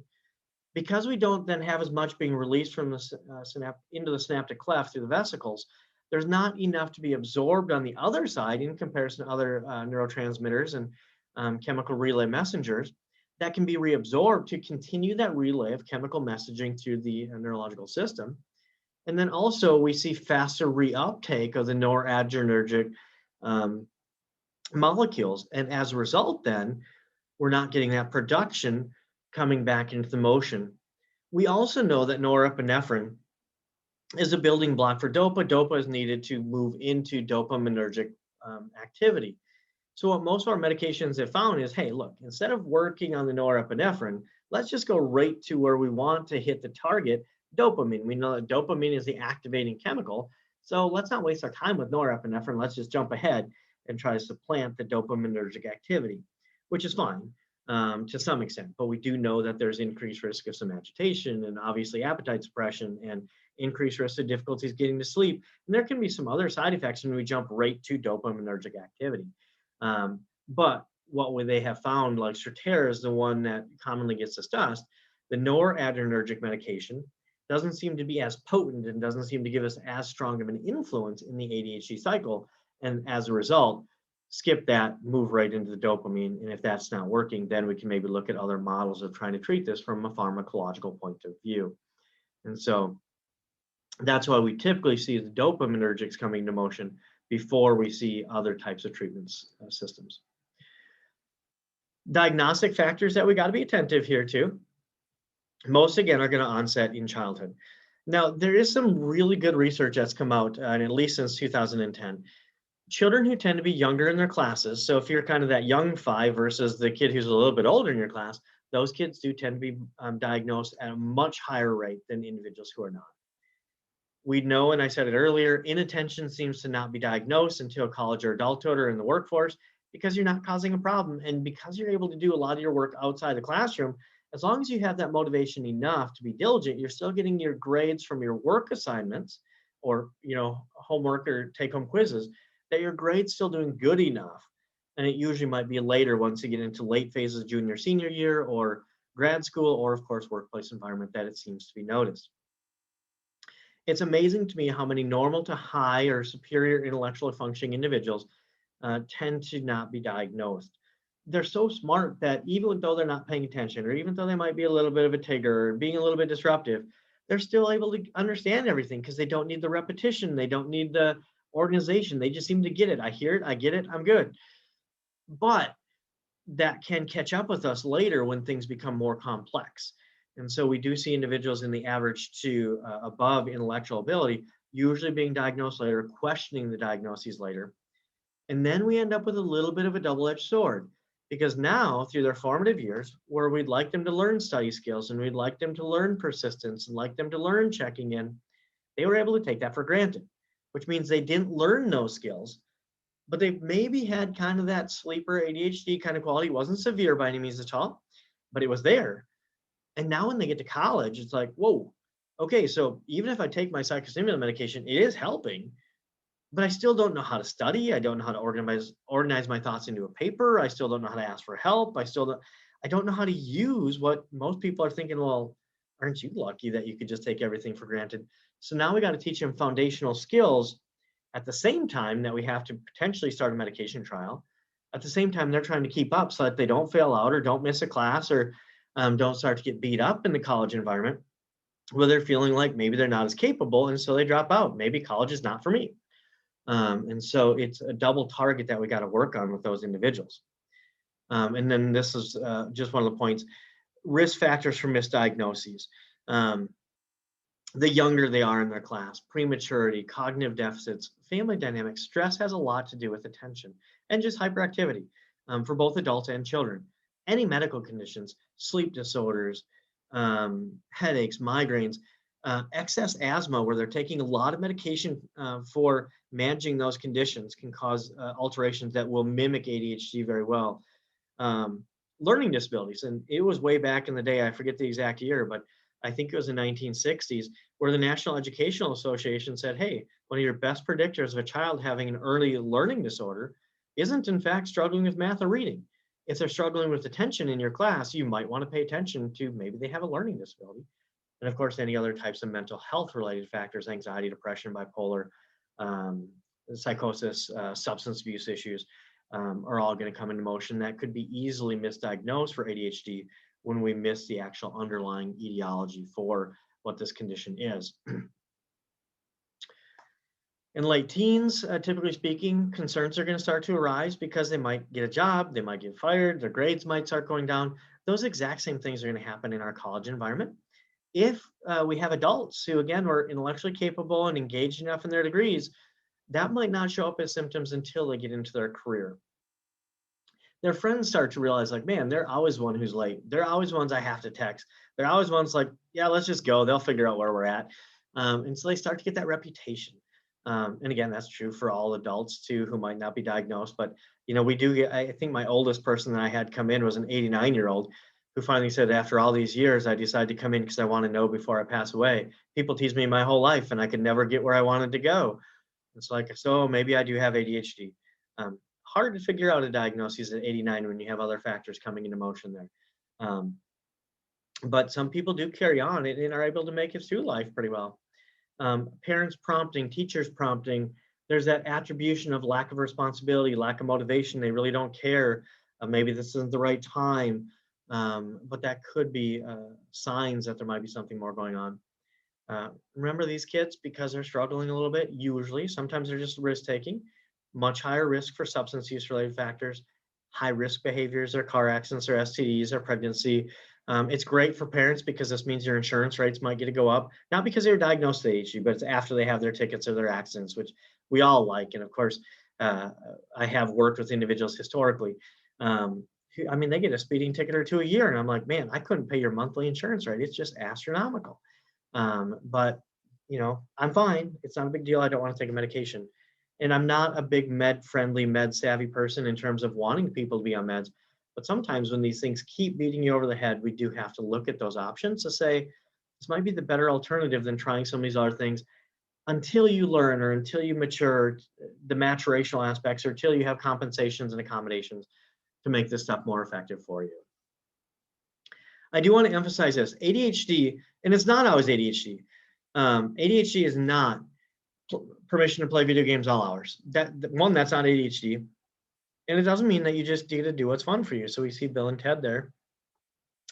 Because we don't then have as much being released from the into the synaptic cleft through the vesicles, there's not enough to be absorbed on the other side in comparison to other neurotransmitters and chemical relay messengers that can be reabsorbed to continue that relay of chemical messaging through the neurological system. And then also we see faster reuptake of the noradrenergic molecules. And as a result, then we're not getting that production coming back into the motion. We also know that norepinephrine is a building block for DOPA. DOPA is needed to move into dopaminergic activity. So what most of our medications have found is, hey, look, instead of working on the norepinephrine, let's just go right to where we want to hit the target, dopamine. We know that dopamine is the activating chemical. So let's not waste our time with norepinephrine. Let's just jump ahead and try to supplant the dopaminergic activity, which is fine to some extent. But we do know that there's increased risk of some agitation and obviously appetite suppression and increased risk of difficulties getting to sleep. And there can be some other side effects when we jump right to dopaminergic activity. But what they have found, like Strattera is the one that commonly gets discussed, the noradrenergic medication doesn't seem to be as potent and doesn't seem to give us as strong of an influence in the ADHD cycle. And as a result, skip that, move right into the dopamine. And if that's not working, then we can maybe look at other models of trying to treat this from a pharmacological point of view. And so that's why we typically see the dopaminergics coming into motion before we see other types of treatments systems. Diagnostic factors that we got to be attentive here to. Most, again, are going to onset in childhood. Now, there is some really good research that's come out, at least since 2010. Children who tend to be younger in their classes, so if you're kind of that young 5 versus the kid who's a little bit older in your class, those kids do tend to be diagnosed at a much higher rate than individuals who are not. We know, and I said it earlier, inattention seems to not be diagnosed until college or adulthood or in the workforce because you're not causing a problem. And because you're able to do a lot of your work outside the classroom, as long as you have that motivation enough to be diligent, you're still getting your grades from your work assignments or, homework or take-home quizzes, that your grade's still doing good enough. And it usually might be later once you get into late phases, junior, senior year, or grad school, or of course, workplace environment, that it seems to be noticed. It's amazing to me how many normal to high or superior intellectually functioning individuals tend to not be diagnosed. They're so smart that even though they're not paying attention, or even though they might be a little bit of a tigger or being a little bit disruptive, they're still able to understand everything because they don't need the repetition. They don't need the organization. They just seem to get it. I hear it, I get it, I'm good. But that can catch up with us later when things become more complex. And so we do see individuals in the average to above intellectual ability usually being diagnosed later, questioning the diagnoses later. And then we end up with a little bit of a double-edged sword, because now through their formative years, where we'd like them to learn study skills and we'd like them to learn persistence and like them to learn checking in, they were able to take that for granted, which means they didn't learn those skills, but they maybe had kind of that sleeper ADHD kind of quality. It wasn't severe by any means at all, but it was there. And now when they get to college, it's like, whoa, okay, so even if I take my psychostimulant medication, it is helping, but I still don't know how to study. I don't know how to organize my thoughts into a paper. I still don't know how to ask for help. I don't know how to use what most people are thinking, well, aren't you lucky that you could just take everything for granted? So now we got to teach them foundational skills at the same time that we have to potentially start a medication trial. At the same time, they're trying to keep up so that they don't fail out or don't miss a class or don't start to get beat up in the college environment where they're feeling like maybe they're not as capable and so they drop out. Maybe college is not for me. And so it's a double target that we got to work on with those individuals. And then this is just one of the points, risk factors for misdiagnoses. The younger they are in their class, prematurity, cognitive deficits, family dynamics, stress has a lot to do with attention and just hyperactivity for both adults and children. Any medical conditions, sleep disorders, headaches, migraines, excess asthma, where they're taking a lot of medication for managing those conditions, can cause alterations that will mimic ADHD very well. Learning disabilities, and it was way back in the day, I forget the exact year, but I think it was the 1960s, where the National Educational Association said, hey, one of your best predictors of a child having an early learning disorder isn't in fact struggling with math or reading. If they're struggling with attention in your class, you might want to pay attention to maybe they have a learning disability. And of course, any other types of mental health related factors, anxiety, depression, bipolar, psychosis, substance abuse issues, are all going to come into motion that could be easily misdiagnosed for ADHD when we miss the actual underlying etiology for what this condition is. In late teens, typically speaking, concerns are going to start to arise because they might get a job, they might get fired, their grades might start going down. Those exact same things are going to happen in our college environment. If we have adults who, again, were intellectually capable and engaged enough in their degrees, that might not show up as symptoms until they get into their career. Their friends start to realize, like, man, they're always one who's late. They're always ones I have to text. They're always ones like, yeah, let's just go. They'll figure out where we're at. And so they start to get that reputation. And again, that's true for all adults too, who might not be diagnosed. But, we do get, I think my oldest person that I had come in was an 89-year-old who finally said, after all these years, I decided to come in because I want to know before I pass away. People tease me my whole life and I could never get where I wanted to go. It's like, so maybe I do have ADHD. Hard to figure out a diagnosis at 89 when you have other factors coming into motion there. But some people do carry on and are able to make it through life pretty well. Parents prompting, teachers prompting, there's that attribution of lack of responsibility, lack of motivation. They really don't care. Maybe this isn't the right time, but that could be signs that there might be something more going on. Remember these kids, because they're struggling a little bit, usually, sometimes they're just risk taking, much higher risk for substance use related factors, high risk behaviors or car accidents or STDs or pregnancy. It's great for parents because this means your insurance rates might get to go up, not because they were diagnosed with ADHD, but it's after they have their tickets or their accidents, which we all like. And of course, I have worked with individuals historically. They get a speeding ticket or two a year, and I'm like, man, I couldn't pay your monthly insurance rate. It's just astronomical. But I'm fine. It's not a big deal. I don't want to take a medication. And I'm not a big med-friendly, med-savvy person in terms of wanting people to be on meds. But sometimes when these things keep beating you over the head, we do have to look at those options to say, this might be the better alternative than trying some of these other things until you learn or until you mature the maturational aspects or until you have compensations and accommodations to make this stuff more effective for you. I do want to emphasize this. ADHD, and it's not always ADHD. ADHD is not permission to play video games all hours. That's not ADHD. And it doesn't mean that you just get to do what's fun for you. So we see Bill and Ted there.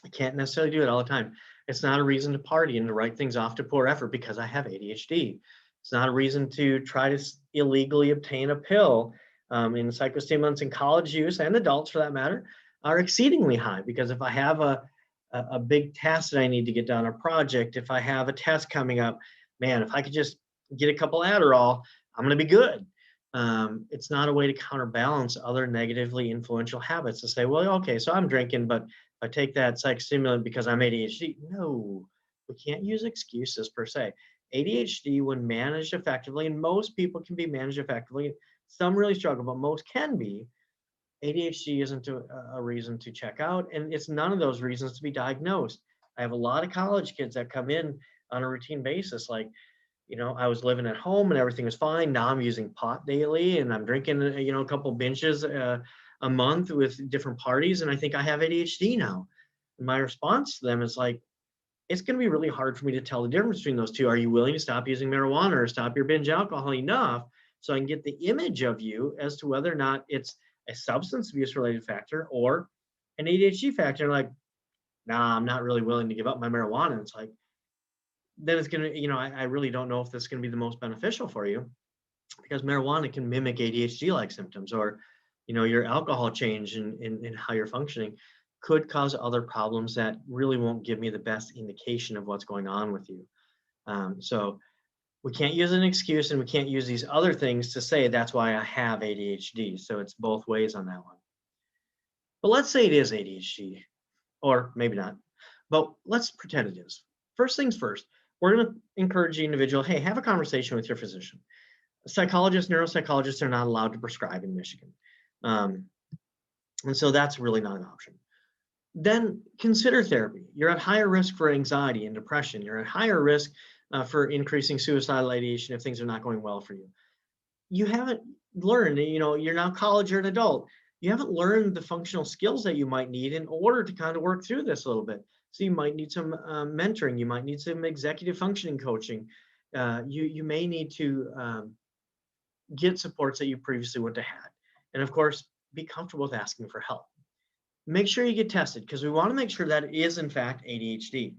I can't necessarily do it all the time. It's not a reason to party and to write things off to poor effort because I have ADHD. It's not a reason to try to illegally obtain a pill. In psychostimulants in college use, and adults for that matter, are exceedingly high, because if I have a big task that I need to get done, a project, if I have a test coming up, man, if I could just get a couple Adderall, I'm going to be good. It's not a way to counterbalance other negatively influential habits to say, well, okay, so I'm drinking, but I take that psychostimulant because I'm ADHD. No, we can't use excuses per se. ADHD, when managed effectively, and most people can be managed effectively, some really struggle, but most can be. ADHD isn't a reason to check out, and it's none of those reasons to be diagnosed. I have a lot of college kids that come in on a routine basis, like, I was living at home and everything was fine. Now I'm using pot daily and I'm drinking, a couple binges a month with different parties, and I think I have ADHD now. And my response to them is like, it's going to be really hard for me to tell the difference between those two. Are you willing to stop using marijuana or stop your binge alcohol enough so I can get the image of you as to whether or not it's a substance abuse related factor or an ADHD factor? Like, nah, I'm not really willing to give up my marijuana. It's like, then it's going to, I really don't know if this is going to be the most beneficial for you, because marijuana can mimic ADHD-like symptoms, or, your alcohol change in how you're functioning could cause other problems that really won't give me the best indication of what's going on with you. So we can't use an excuse, and we can't use these other things to say that's why I have ADHD. So it's both ways on that one. But let's say it is ADHD, or maybe not, but let's pretend it is. First things first, we're going to encourage the individual, hey, have a conversation with your physician. Psychologists, neuropsychologists are not allowed to prescribe in Michigan. And so that's really not an option. Then consider therapy. You're at higher risk for anxiety and depression. You're at higher risk for increasing suicidal ideation if things are not going well for you. You haven't learned, you're now college or an adult. You haven't learned the functional skills that you might need in order to kind of work through this a little bit. So you might need some mentoring. You might need some executive functioning coaching. You may need to get supports that you previously wouldn't have had. And of course, be comfortable with asking for help. Make sure you get tested, because we want to make sure that it is in fact ADHD.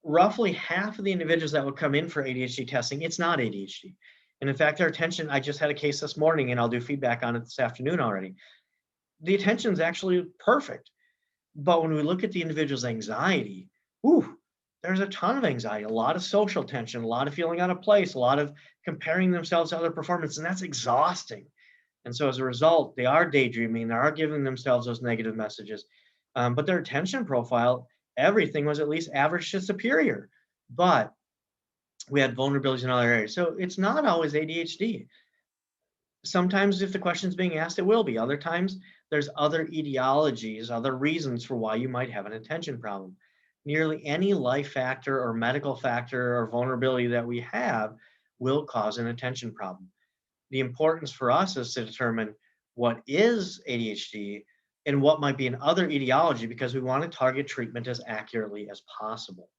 Roughly half of the individuals that would come in for ADHD testing, it's not ADHD. And in fact, our attention, I just had a case this morning and I'll do feedback on it this afternoon already. The attention is actually perfect. But when we look at the individual's anxiety, there's a ton of anxiety, a lot of social tension, a lot of feeling out of place, a lot of comparing themselves to other performance, and that's exhausting. And so as a result, they are daydreaming, they are giving themselves those negative messages. But their attention profile, everything was at least average to superior. But we had vulnerabilities in other areas. So it's not always ADHD. Sometimes if the question's being asked, it will be. Other times there's other etiologies, other reasons for why you might have an attention problem. Nearly any life factor or medical factor or vulnerability that we have will cause an attention problem. The importance for us is to determine what is ADHD and what might be an other etiology, because we want to target treatment as accurately as possible.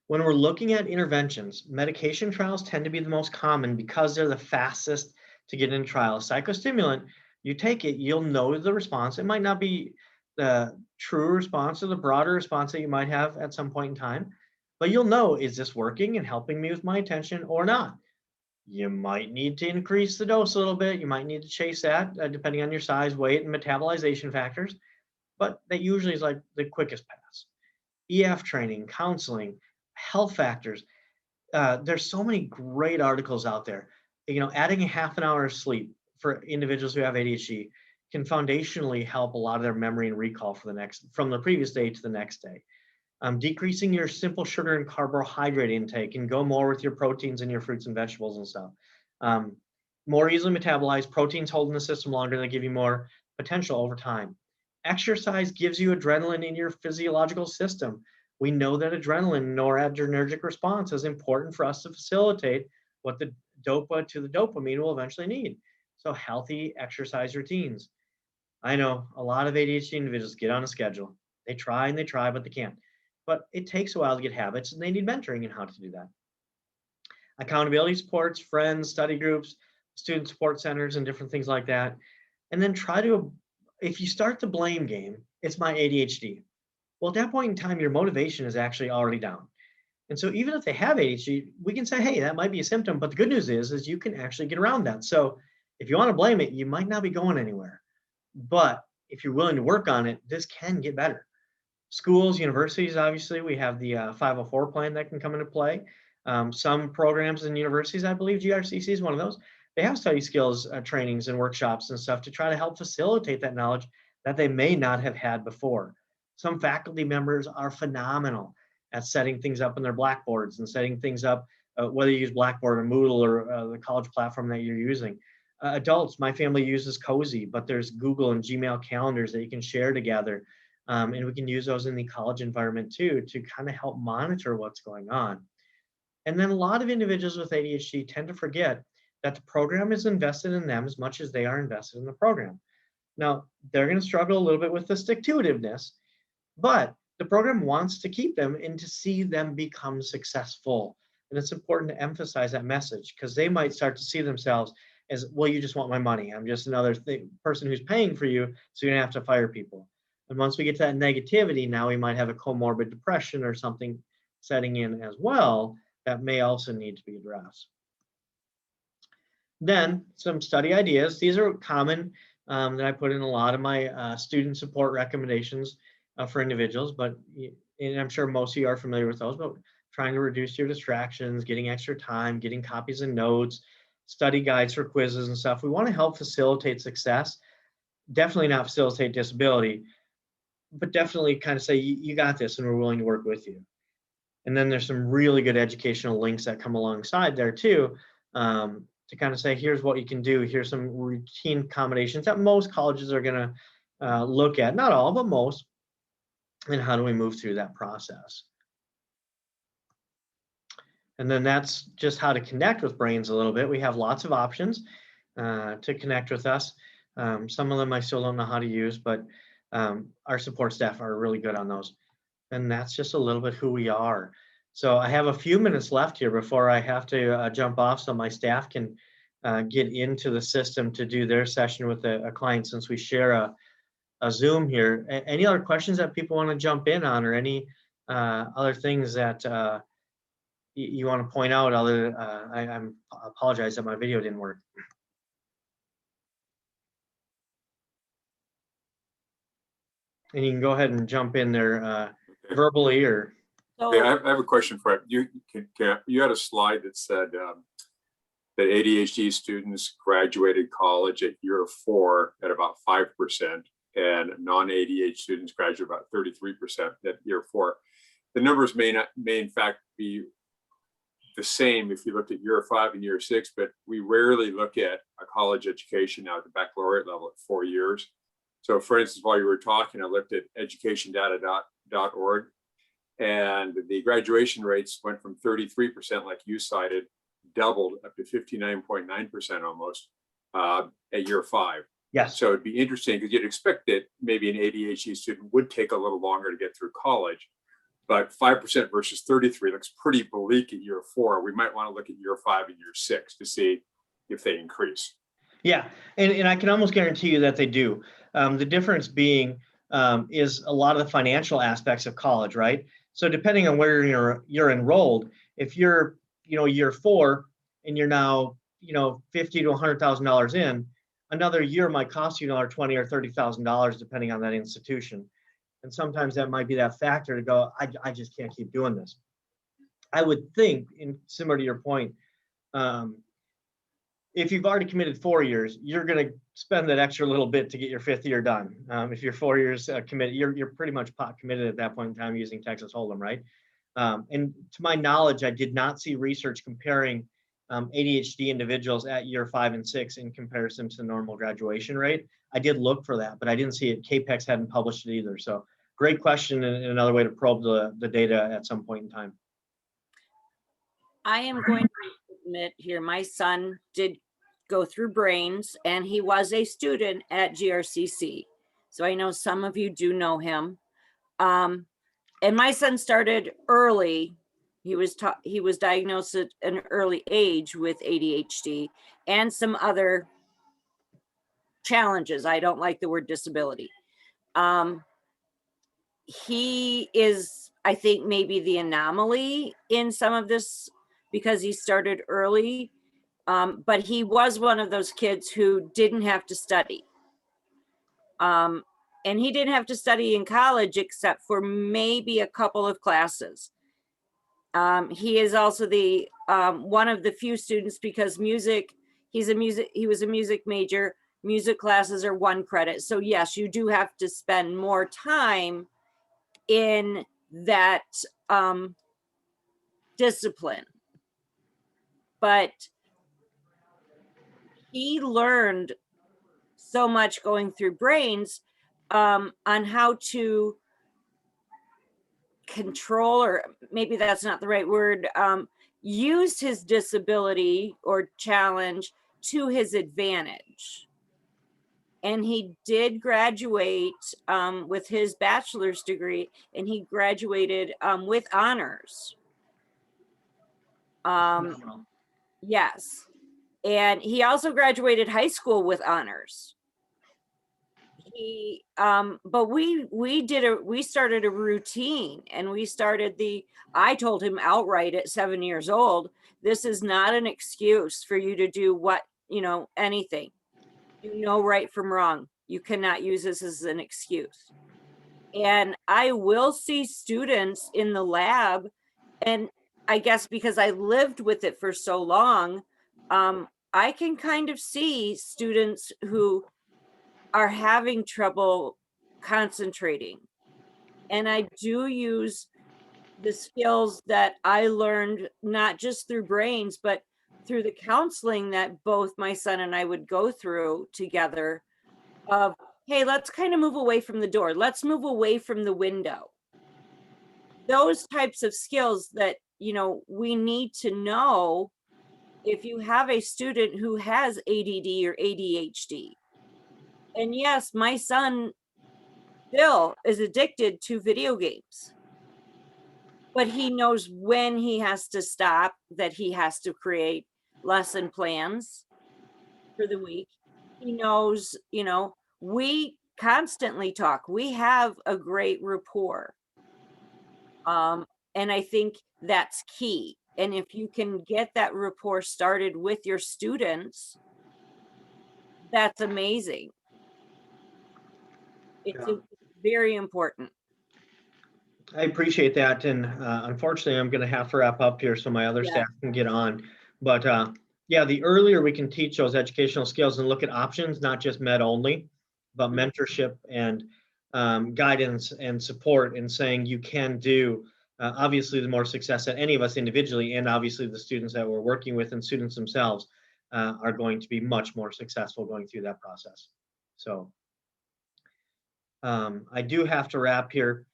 When we're looking at interventions, medication trials tend to be the most common because they're the fastest to get in trials. Psychostimulant, you take it, you'll know the response. It might not be the true response or the broader response that you might have at some point in time, but you'll know, is this working and helping me with my attention or not? You might need to increase the dose a little bit. You might need to chase that depending on your size, weight, and metabolization factors, but that usually is like the quickest pass. EF training, counseling, health factors. There's so many great articles out there. Adding a half an hour of sleep for individuals who have ADHD can foundationally help a lot of their memory and recall from the previous day to the next day. Decreasing your simple sugar and carbohydrate intake and go more with your proteins and your fruits and vegetables and stuff. More easily metabolized, proteins hold in the system longer, they give you more potential over time. Exercise gives you adrenaline in your physiological system. We know that adrenaline, noradrenergic response, is important for us to facilitate what the dopa to the dopamine will eventually need. So healthy exercise routines. I know a lot of ADHD individuals get on a schedule. They try, but they can't. But it takes a while to get habits, and they need mentoring in how to do that. Accountability supports, friends, study groups, student support centers, and different things like that. And then if you start the blame game, it's my ADHD. Well, at that point in time, your motivation is actually already down. And so even if they have ADHD, we can say, hey, that might be a symptom, but the good news is you can actually get around that. So if you want to blame it, you might not be going anywhere. But if you're willing to work on it, this can get better. Schools, universities, obviously, we have the 504 plan that can come into play. Some programs in universities, I believe GRCC is one of those, they have study skills trainings and workshops and stuff to try to help facilitate that knowledge that they may not have had before. Some faculty members are phenomenal at setting things up in their Blackboards and setting things up, whether you use Blackboard or Moodle or the college platform that you're using. Adults, my family uses Cozy, but there's Google and Gmail calendars that you can share together. And we can use those in the college environment too, to kind of help monitor what's going on. And then a lot of individuals with ADHD tend to forget that the program is invested in them as much as they are invested in the program. Now, they're going to struggle a little bit with the stick-to-itiveness, but the program wants to keep them and to see them become successful. And it's important to emphasize that message, because they might start to see themselves as, well, you just want my money. I'm just another person who's paying for you, so you're going to have to fire people. And once we get to that negativity, now we might have a comorbid depression or something setting in as well that may also need to be addressed. Then some study ideas. These are common that I put in a lot of my student support recommendations for individuals, and I'm sure most of you are familiar with those, but trying to reduce your distractions, getting extra time, getting copies and notes, study guides for quizzes and stuff. We want to help facilitate success, definitely not facilitate disability, but definitely kind of say, you got this and we're willing to work with you. And then there's some really good educational links that come alongside there too, to kind of say, here's what you can do. Here's some routine accommodations that most colleges are going to look at, not all, but most, and how do we move through that process. And then that's just how to connect with Brains a little bit. We have lots of options to connect with us. Some of them I still don't know how to use, but our support staff are really good on those. And that's just a little bit who we are. So I have a few minutes left here before I have to jump off so my staff can get into the system to do their session with a client, since we share a Zoom here. Any other questions that people want to jump in on, or any other things that you want to point out? I apologize that my video didn't work. And you can go ahead and jump in there verbally or. So, Yeah, I have a question for you. You had a slide that said that ADHD students graduated college at year 4 at about 5%, and non-ADHD students graduate about 33% at year 4. The numbers may in fact be the same if you looked at year 5 and year 6, but we rarely look at a college education now at the baccalaureate level at 4 years. So for instance, while you were talking, I looked at educationdata.org, and the graduation rates went from 33%, like you cited, doubled up to 59.9% almost at year 5. Yes. So it'd be interesting because you'd expect that maybe an ADHD student would take a little longer to get through college, but 5% versus 33 looks pretty bleak at year 4. We might want to look at year 5 and year 6 to see if they increase. Yeah, and I can almost guarantee you that they do. The difference being is a lot of the financial aspects of college, right? So depending on where you're enrolled, if you're year 4 and you're now $50,000 to $100,000 in, another year might cost you another $20,000 or $30,000 depending on that institution. And sometimes that might be that factor to go, I just can't keep doing this. I would think, similar to your point, if you've already committed 4 years, you're going to spend that extra little bit to get your 5th year done. If you're 4 years committed, you're pretty much pot committed at that point in time using Texas Hold'em, right? And to my knowledge, I did not see research comparing ADHD individuals at year 5 and 6 in comparison to the normal graduation rate. I did look for that, but I didn't see it. KPEX hadn't published it either. So great question, and another way to probe the data at some point in time. I am going to admit here, my son did go through brains, and he was a student at GRCC. So I know some of you do know him. And my son started early. He was diagnosed at an early age with ADHD and some other challenges. I don't like the word disability. He is, I think, maybe the anomaly in some of this because he started early. But he was one of those kids who didn't have to study. And he didn't have to study in college except for maybe a couple of classes. He is also the one of the few students, because he was a music major. Music classes are 1 credit. So yes, you do have to spend more time in that discipline. But he learned so much going through brains on how to control, or maybe that's not the right word, use his disability or challenge to his advantage. And he did graduate with his bachelor's degree, and he graduated with honors. Yes. And he also graduated high school with honors. But we started a routine, and I told him outright at 7 years old, this is not an excuse for you to do anything. You know right from wrong. You cannot use this as an excuse. And I will see students in the lab, and I guess because I lived with it for so long, I can kind of see students who are having trouble concentrating. And I do use the skills that I learned, not just through brains, but through the counseling that both my son and I would go through together of, hey, let's kind of move away from the door. Let's move away from the window. Those types of skills that, we need to know if you have a student who has ADD or ADHD. And yes, my son still is addicted to video games, but he knows when he has to stop, that he has to create lesson plans for the week. He knows, we constantly talk. We have a great rapport. And I think that's key. And if you can get that rapport started with your students, that's amazing. It's very important. I appreciate that. And unfortunately, I'm going to have to wrap up here so my other staff can get on. But yeah, the earlier we can teach those educational skills and look at options, not just med only, but mentorship and guidance and support, and saying you can do obviously the more success that any of us individually, and obviously the students that we're working with and students themselves are going to be much more successful going through that process. So I do have to wrap here.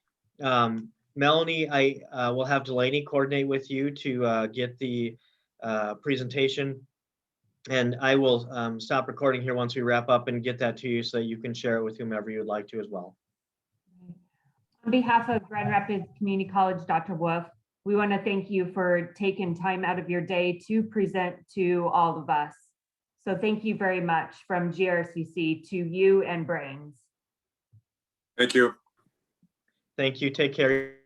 Melanie, I will have Delaney coordinate with you to get the presentation, and I will stop recording here once we wrap up and get that to you so that you can share it with whomever you would like to as well. On behalf of Grand Rapids Community College, Dr. Wolf, we want to thank you for taking time out of your day to present to all of us. So thank you very much from GRCC to you and Brains. Thank you. Thank you. Take care.